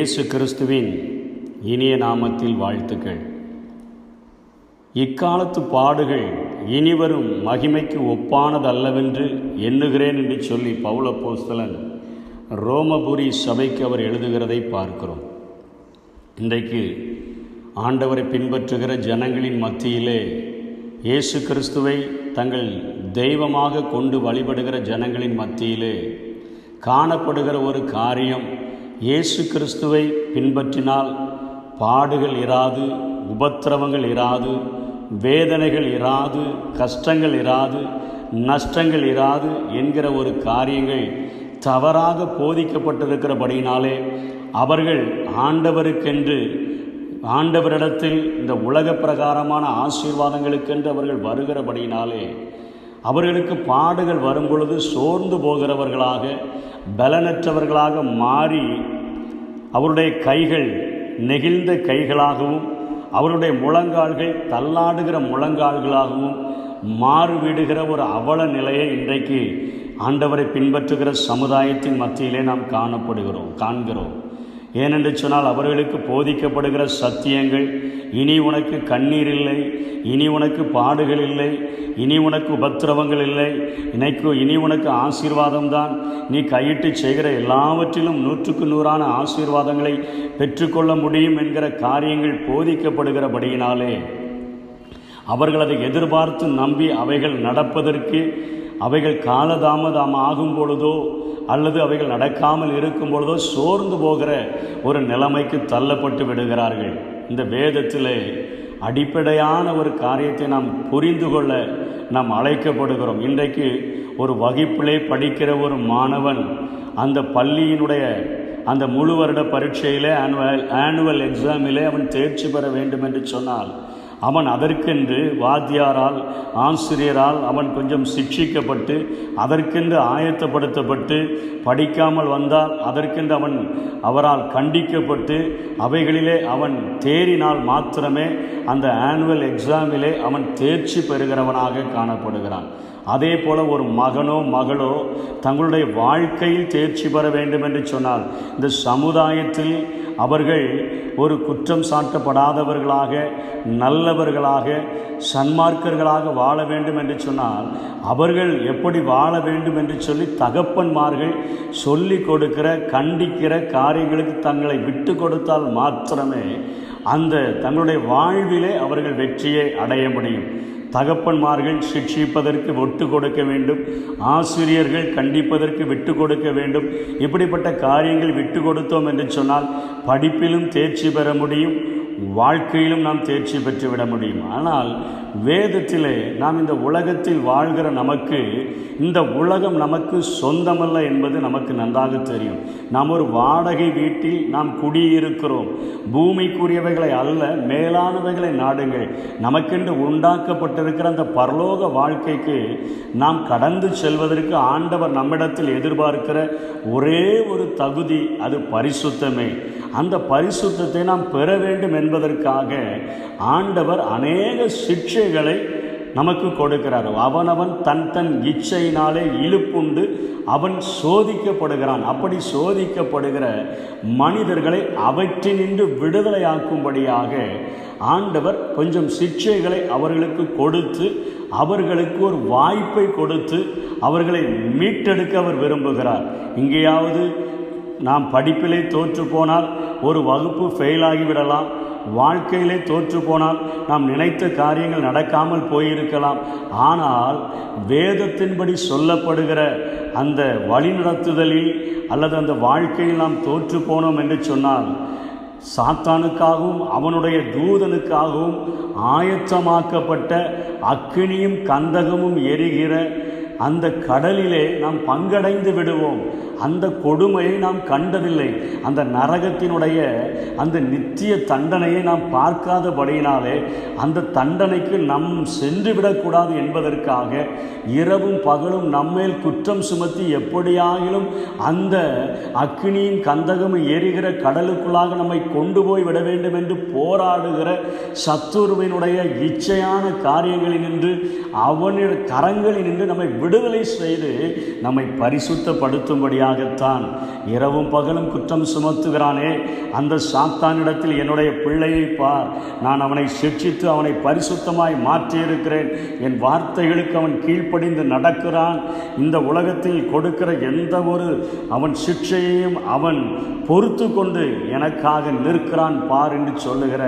இயேசு கிறிஸ்துவின் இனிய நாமத்தில் வாழ்த்துக்கள். இக்காலத்து பாடுகள் இனிவரும் மகிமைக்கு ஒப்பானதல்லவென்று எண்ணுகிறேன் என்று சொல்லி பவுல் அப்போஸ்தலன் ரோமபுரி சபைக்கு அவர் எழுதுகிறதை பார்க்கிறோம். இன்றைக்கு ஆண்டவரை பின்பற்றுகிற ஜனங்களின் மத்தியிலே இயேசு கிறிஸ்துவை தங்கள் தெய்வமாக கொண்டு வழிபடுகிற ஜனங்களின் மத்தியிலே காணப்படுகிற ஒரு காரியம், இயேசு கிறிஸ்துவை பின்பற்றினால் பாடுகள் இராது, உபத்திரவங்கள் இராது, வேதனைகள் இராது, கஷ்டங்கள் இராது, நஷ்டங்கள் இராது என்கிற ஒரு காரியங்கள் தவறாக போதிக்கப்பட்டிருக்கிறபடியினாலே அவர்கள் ஆண்டவரிடத்தில் இந்த உலக பிரகாரமான ஆசீர்வாதங்களுக்கென்று அவர்கள் வருகிறபடியினாலே அவர்களுக்கு பாடுகள் வரும்பொழுது சோர்ந்து போகிறவர்களாக, பலனற்றவர்களாக மாறி அவருடைய கைகள் நெகிழ்ந்த கைகளாகவும் அவருடைய முழங்கால்கள் தள்ளாடுகிற முழங்கால்களாகவும் மாறுவிடுகிற ஒரு அவல நிலையை இன்றைக்கு ஆண்டவரை பின்பற்றுகிற சமுதாயத்தின் மத்தியிலே நாம் காண்கிறோம். ஏனென்று சொன்னால் அவர்களுக்கு போதிக்கப்படுகிற சத்தியங்கள், இனி உனக்கு கண்ணீர் இல்லை, இனி உனக்கு பாடுகள் இல்லை, இனி உனக்கு உபத்திரவங்கள் இல்லை, இனி உனக்கு ஆசீர்வாதம்தான், நீ கையிட்டு செய்கிற எல்லாவற்றிலும் 100% ஆசீர்வாதங்களை பெற்றுக்கொள்ள முடியும் என்கிற காரியங்கள் போதிக்கப்படுகிறபடியினாலே அவர்கள் அதை எதிர்பார்த்து நம்பி அவைகள் நடப்பதற்கு அவைகள் காலதாமதம் ஆகும் பொழுதோ அல்லது அவைகள் நடக்காமல் இருக்கும் பொழுதோ சோர்ந்து போகிற ஒரு நிலைமைக்கு தள்ளப்பட்டு விடுகிறார்கள். இந்த வேதத்திலே அடிப்படையான ஒரு காரியத்தை நாம் புரிந்து கொள்ள நாம் அழைக்கப்படுகிறோம். இன்றைக்கு ஒரு வகுப்பிலே படிக்கிற ஒரு மாணவன் அந்த பள்ளியினுடைய அந்த முழு வருட பரீட்சையிலே ஆனுவல் எக்ஸாமிலே அவன் தேர்ச்சி பெற வேண்டும் என்று சொன்னால் அவன் அதற்கென்று வாத்தியாரால், ஆசிரியரால் அவன் கொஞ்சம் சிக்ஷிக்கப்பட்டு அதற்கென்று ஆயத்தப்படுத்தப்பட்டு படிக்காமல் வந்தால் அதற்கென்று அவரால் கண்டிக்கப்பட்டு அவைகளிலே அவன் தேறினால் மாத்திரமே அந்த ஆனுவல் எக்ஸாமிலே அவன் தேர்ச்சி பெறுகிறவனாக காணப்படுகிறான். அதே போல ஒரு மகனோ மகளோ தங்களுடைய வாழ்க்கையில் தேர்ச்சி பெற வேண்டும் என்று சொன்னால் இந்த சமுதாயத்தில் அவர்கள் ஒரு குற்றம் சாட்டப்படாதவர்களாக, நல்லவர்களாக, சன்மார்க்கர்களாக வாழ வேண்டும் என்று சொன்னால் அவர்கள் எப்படி வாழ வேண்டும் என்று சொல்லி தகப்பன்மார்கள் சொல்லி கொடுக்கிற, கண்டிக்கிற காரியங்களுக்கு தங்களை விட்டு கொடுத்தால் மாத்திரமே அந்த தங்களுடைய வாழ்விலே அவர்கள் வெற்றியை அடைய முடியும். தகப்பன்மார்கள் சிக்ஷிப்பதற்கு விட்டு கொடுக்க வேண்டும், ஆசிரியர்கள் கண்டிப்பதற்கு விட்டு கொடுக்க வேண்டும். இப்படிப்பட்ட காரியங்கள் விட்டு கொடுத்தோம் என்று சொன்னால் படிப்பிலும் தேர்ச்சி பெற முடியும், வாழ்க்கையிலும் நாம் தேர்ச்சி பெற்றுவிட முடியும். ஆனால் வேதத்திலே நாம் இந்த உலகத்தில் வாழ்கிற நமக்கு இந்த உலகம் நமக்கு சொந்தமல்ல என்பது நமக்கு நன்றாக தெரியும். நாம் ஒரு வாடகை வீட்டில் நாம் குடியிருக்கிறோம். பூமிக்குரியவைகளை அல்ல, மேலானவைகளை நாடுங்கள். நமக்கென்று உண்டாக்கப்பட்டிருக்கிற அந்த பரலோக வாழ்க்கைக்கு நாம் கடந்து செல்வதற்கு ஆண்டவர் நம்மிடத்தில் எதிர்பார்க்கிற ஒரே ஒரு தகுதி, அது பரிசுத்தமே. அந்த பரிசுத்தத்தை நாம் பெற வேண்டும் என்பதற்காக ஆண்டவர் அநேக சிக்ஷைகளை நமக்கு கொடுக்கிறார். அவனவன் தன் இச்சையினாலே இழுப்புண்டு அவன் சோதிக்கப்படுகிறான். அப்படி சோதிக்கப்படுகிற மனிதர்களை அவற்றினின்று விடுதலையாக்கும்படியாக ஆண்டவர் கொஞ்சம் சிக்ஷைகளை அவர்களுக்கு கொடுத்து, அவர்களுக்கு ஒரு வாய்ப்பை கொடுத்து அவர்களை மீட்டெடுக்க அவர் விரும்புகிறார். இங்கேயாவது நாம் படிப்பிலே தோற்று போனால் ஒரு வகுப்பு ஃபெயிலாகிவிடலாம், வாழ்க்கையிலே தோற்று போனால் நாம் நினைத்த காரியங்கள் நடக்காமல் போயிருக்கலாம். ஆனால் வேதத்தின்படி சொல்லப்படுகிற அந்த வழிநடத்துதலில் அல்லது அந்த வாழ்க்கையில் நாம் தோற்று போனோம் என்று சொன்னால் சாத்தானுக்காகவும் அவனுடைய தூதனுக்காகவும் ஆயத்தமாக்கப்பட்ட அக்கினியும் கந்தகமும் எரிகிற அந்த கடலிலே நாம் பங்கடைந்து விடுவோம். அந்த கொடுமையை நாம் கண்டதில்லை. அந்த நரகத்தினுடைய அந்த நித்திய தண்டனையை நாம் பார்க்காதபடியினாலே அந்த தண்டனைக்கு நம் சென்று விடக்கூடாது என்பதற்காக இரவும் பகலும் நம்மேல் குற்றம் சுமத்தி எப்படியாகிலும் அந்த அக்கினியின் கந்தகமும் எரிகிற கடலுக்குள்ளாக நம்மை கொண்டு போய் விட வேண்டும் என்று போராடுகிற சத்துருவினுடைய இச்சையான காரியங்களினின்று அவனுடைய கரங்களினின்று நம்மை விடுதலை செய்து நம்மை பரிசுத்தப்படுத்தும்படியாகத்தான் இரவும் பகலும் குற்றம் சுமத்துகிறானே, அந்த சாத்தானிடத்தில் என்னுடைய பிள்ளையை பார், நான் அவனை சிட்சித்து அவனை பரிசுத்தமாய் மாற்றியிருக்கிறேன், என் வார்த்தைகளுக்கு அவன் கீழ்ப்படிந்து நடக்கிறான், இந்த உலகத்தில் கொடுக்கிற எந்த ஒரு அவன் சிட்சையையும் அவன் பொறுத்து கொண்டு எனக்காக நிற்கிறான் பார் என்று சொல்லுகிற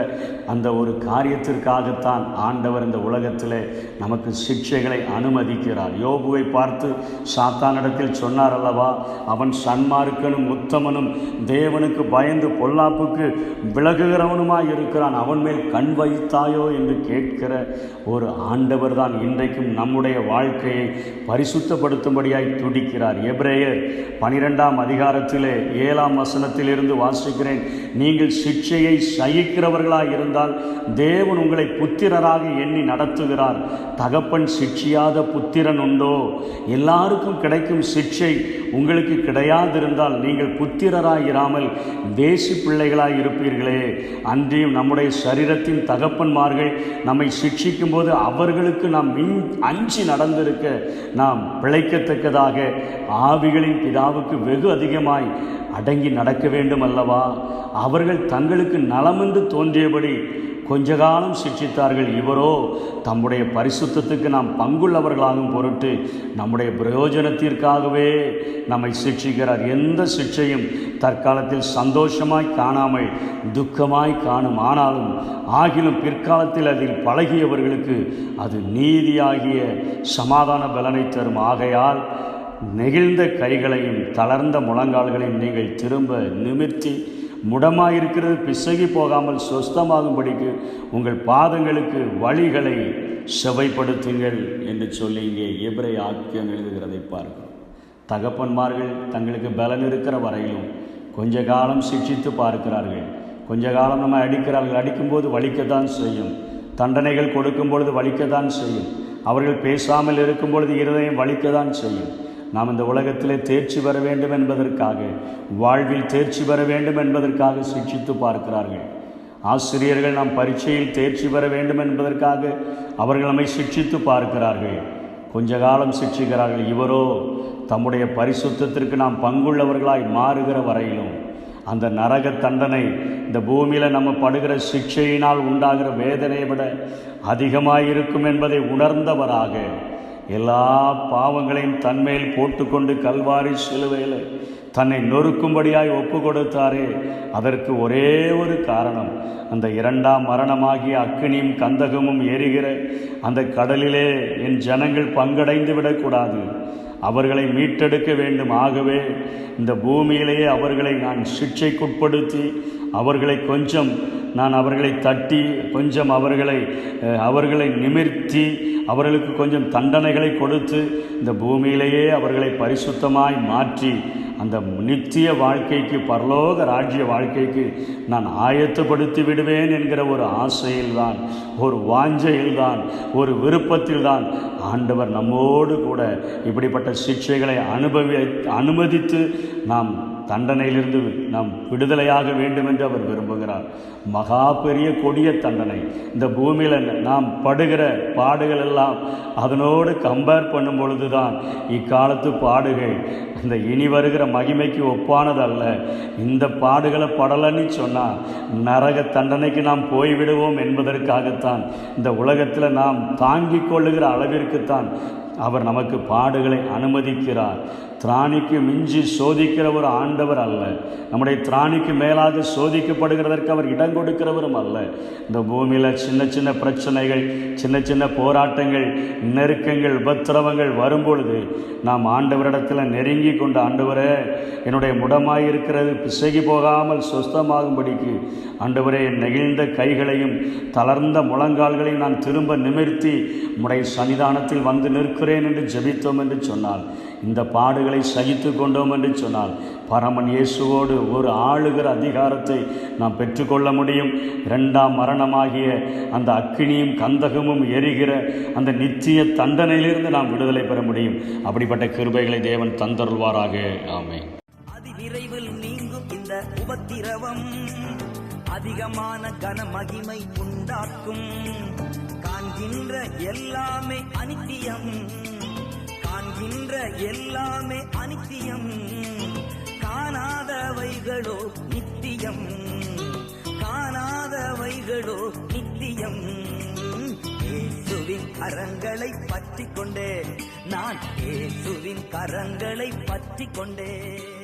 அந்த ஒரு காரியத்திற்காகத்தான் ஆண்டவர் இந்த உலகத்தில் நமக்கு சிக்ஷைகளை அனுமதிக்கிறார். யோபுவை பார்த்து சாத்தானிடத்தில் சொன்னார் அல்லவா, அவன் சன்மார்க்கனும் உத்தமனும் தேவனுக்கு பயந்து பொல்லாப்புக்கு விலகுகிறவனுமாய் இருக்கிறான், அவன் மேல் கண் வைத்தாயோ என்று கேட்கிற ஒரு ஆண்டவர் தான் இன்றைக்கும் நம்முடைய வாழ்க்கையை பரிசுத்தப்படுத்தும்படியாய் துடிக்கிறார். எபிரேயர் 12ஆம் அதிகாரத்திலே 7ஆம் வசனத்திலிருந்து வாசிக்கிறேன். நீங்கள் சிக்ஷையை சகிக்கிறவர்களாய் இருந்தால் தேவன் உங்களை புத்திரராக எண்ணி நடத்துகிறார். தகப்பன் சிக்ஷியாத புத்திரன் உண்டோ? எல்லாருக்கும் கிடைக்கும் சிக்ஷை உங்களுக்கு கிடையாதிருந்தால் நீங்கள் புத்திரராயிராமல் தேசி பிள்ளைகளாய் இருப்பீர்களே. அன்றியும் நம்முடைய சரீரத்தின் தகப்பன்மார்கள் நம்மை சிக்ஷிக்கும் போது அவர்களுக்கு நாம் அஞ்சி நடந்திருக்க நாம் பிழைக்கத்தக்கதாக ஆவிகளின் பிதாவுக்கு வெகு அதிகமாய் அடங்கி நடக்க வேண்டும் அல்லவா? அவர்கள் தங்களுக்கு நலமென்று தோன்றியபடி கொஞ்ச காலம் சிக்ஷித்தார்கள். இவரோ தம்முடைய பரிசுத்தத்துக்கு நாம் பங்குள்ளவர்களாகும் பொருட்டு நம்முடைய பிரயோஜனத்திற்காகவே நம்மை சிக்ஷிக்கிறார். எந்த சிக்ஷையும் தற்காலத்தில் சந்தோஷமாய் காணாமல் துக்கமாய் காணும். ஆனாலும் ஆகிலும் பிற்காலத்தில் அதில் பழகியவர்களுக்கு அது நீதியாகிய சமாதான பலனை தரும். ஆகையால் நெகிழ்ந்த கைகளையும் தளர்ந்த முழங்கால்களையும் நீங்கள் திரும்ப நிமிர்த்தி முடமாயிருக்கிறது பிசகி போகாமல் சொஸ்தமாகும்படிக்கு உங்கள் பாதங்களுக்கு வழிகளை செவைப்படுத்துங்கள் என்று சொல்லி இங்கே எபிரேய ஆக்கியம் எழுதுகிறதை பார்க்கிறோம். தகப்பன்மார்கள் தங்களுக்கு பலன் இருக்கிற வரையிலும் கொஞ்ச காலம் சிக்ஷித்து பார்க்கிறார்கள். கொஞ்ச காலம் நம்ம அடிக்கிறார்கள். அடிக்கும்போது வலிக்கத்தான் செய்யும். தண்டனைகள் கொடுக்கும் பொழுது வலிக்கத்தான் செய்யும். அவர்கள் பேசாமல் இருக்கும் பொழுது இருதயம் வலிக்கத்தான் செய்யும். நாம் இந்த உலகத்திலே தேர்ச்சி பெற வேண்டும் என்பதற்காக, வாழ்வில் தேர்ச்சி பெற வேண்டும் என்பதற்காக சிக்ஷித்து பார்க்கிறார்கள். ஆசிரியர்கள் நாம் பரீட்சையில் தேர்ச்சி பெற வேண்டும் என்பதற்காக அவர்கள் நம்மை சிக்ஷித்து பார்க்கிறார்கள். கொஞ்ச காலம் சிக்ஷிக்கிறார்கள். இவரோ தம்முடைய பரிசுத்தத்திற்கு நாம் பங்குள்ளவர்களாய் மாறுகிற வரையிலும் அந்த நரக தண்டனை இந்த பூமியில் நம்ம படுகிற சிக்ஷையினால் உண்டாகிற வேதனையை விட அதிகமாயிருக்கும் என்பதை உணர்ந்தவராக எல்லா பாவங்களையும் தன்மேல் போட்டுக்கொண்டு கல்வாரி சிலுவையில் தன்னை நொறுக்கும்படியாய் ஒப்பு கொடுத்தாரே, அதற்கு ஒரே ஒரு காரணம், அந்த 2ஆம் மரணமாகிய அக்கினியும் கந்தகமும் எரிகிற அந்த கடலிலே என் ஜனங்கள் பங்கடைந்து விடக்கூடாது, அவர்களை மீட்டெடுக்க வேண்டும். ஆகவே இந்த பூமியிலேயே அவர்களை நான் சிக்ஷைக்குட்படுத்தி அவர்களை கொஞ்சம் நான் அவர்களை தட்டி கொஞ்சம் அவர்களை நிமிர்த்தி அவர்களுக்கு கொஞ்சம் தண்டனைகளை கொடுத்து இந்த பூமியிலேயே அவர்களை பரிசுத்தமாய் மாற்றி அந்த நித்திய வாழ்க்கைக்கு, பரலோக ராஜ்ய வாழ்க்கைக்கு நான் ஆயத்தப்படுத்தி விடுவேன் என்கிற ஒரு ஆசையில்தான், ஒரு வாஞ்சையில்தான், ஒரு விருப்பத்தில்தான் ஆண்டவர் நம்மோடு கூட இப்படிப்பட்ட சிக்ஷைகளை அனுமதித்து நாம் தண்டனையிலிருந்து நாம் விடுதலையாக வேண்டும் என்று அவர் விரும்புகிறார். மகா பெரிய கொடிய தண்டனை இந்த பூமியில் நாம் படுகிற பாடுகள் எல்லாம் அதனோடு கம்பேர் பண்ணும் பொழுது தான் இக்காலத்து பாடுகள் இந்த இனி வருகிற மகிமைக்கு ஒப்பானதல்ல. இந்த பாடுகளை படலன்னு சொன்னால் நரக தண்டனைக்கு நாம் போய்விடுவோம் என்பதற்காகத்தான் இந்த உலகத்தில் நாம் தாங்கிக் கொள்ளுகிற அளவிற்குத்தான் அவர் நமக்கு பாடுகளை அனுமதிக்கிறார். திராணிக்கு மிஞ்சி சோதிக்கிற ஒரு ஆண்டவர் அல்ல. நம்முடைய திராணிக்கு மேலாக சோதிக்கப்படுகிறதற்கு அவர் இடம் கொடுக்கிறவரும் அல்ல. இந்த பூமியில் சின்ன சின்ன பிரச்சனைகள், சின்ன சின்ன போராட்டங்கள், நெருக்கங்கள், உபத்திரவங்கள் வரும்பொழுது நாம் ஆண்டவரிடத்தில் நெருங்கி கொண்டு, ஆண்டவரே என்னுடைய முடமாயிருக்கிறது பிசகி போகாமல் சொஸ்தமாகும்படிக்கு ஆண்டவரே நெகிழ்ந்த கைகளையும் தளர்ந்த முழங்கால்களையும் நான் திரும்ப நிமிர்த்தி உம்முடைய சன்னிதானத்தில் வந்து நிற்கிறேன் என்று ஜெபித்தோம் என்று சொன்னால், இந்த பாடுகளை சகித்து கொண்டோம் என்று சொன்னால் பரமன் இயேசுவோடு ஒரு ஆளுகிற அதிகாரத்தை நாம் பெற்றுக்கொள்ள முடியும். 2ஆம் மரணமாகிய அந்த அக்கினியும் கந்தகமும் எரிகிற அந்த நித்திய தண்டனையிலிருந்து நாம் விடுதலை பெற முடியும். அப்படிப்பட்ட கிருபைகளை தேவன் தந்தருள்வாராக. ஆமென். அதிவிரைவில் நீங்கும் இந்த உபத்திரவம் அதிகமான கன மகிமை உண்டாக்கும். காண்கின்ற எல்லாமே அனித்தியம், காண்கின்ற எல்லாமே அனித்தியம், காணாதவைகளோ நித்தியம், காணாதவைகளோ நித்தியம். இயேசுவின் கரங்களை பற்றிக் கொண்டேன், நான் இயேசுவின் கரங்களை பற்றிக் கொண்டேன்.